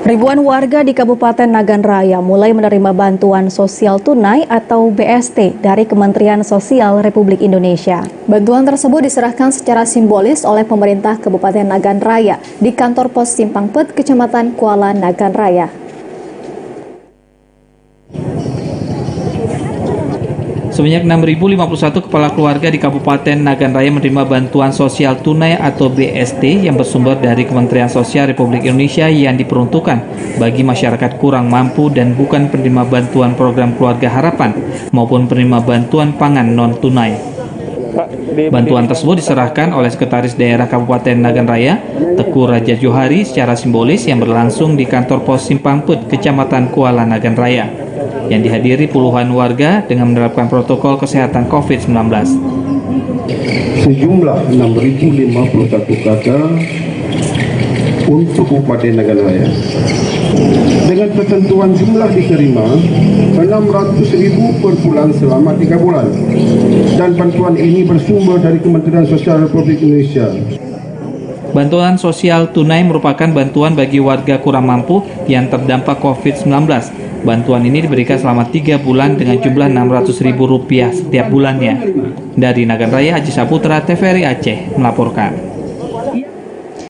Ribuan warga di Kabupaten Nagan Raya mulai menerima bantuan sosial tunai atau BST dari Kementerian Sosial Republik Indonesia. Bantuan tersebut diserahkan secara simbolis oleh pemerintah Kabupaten Nagan Raya di kantor pos Simpang Pet, Kecamatan Kuala Nagan Raya. Sebanyak 6.051 kepala keluarga di Kabupaten Nagan Raya menerima bantuan sosial tunai atau BST yang bersumber dari Kementerian Sosial Republik Indonesia yang diperuntukkan bagi masyarakat kurang mampu dan bukan penerima bantuan program Keluarga Harapan maupun penerima bantuan pangan non-tunai. Bantuan tersebut diserahkan oleh Sekretaris Daerah Kabupaten Nagan Raya, Teguh Raja Johari, secara simbolis yang berlangsung di kantor pos Simpang Pet, Kecamatan Kuala Nagan Raya, yang dihadiri puluhan warga dengan menerapkan protokol kesehatan COVID-19. Sejumlah 6.051 kakak untuk Kabupaten Nagan Raya. Dengan ketentuan jumlah diterima 600.000 per bulan selama 3 bulan. Dan bantuan ini bersumber dari Kementerian Sosial Republik Indonesia. Bantuan sosial tunai merupakan bantuan bagi warga kurang mampu yang terdampak COVID-19. Bantuan ini diberikan selama 3 bulan dengan jumlah Rp600.000 setiap bulannya. Dari Nagan Raya, Haji Saputra, TVRI Aceh melaporkan.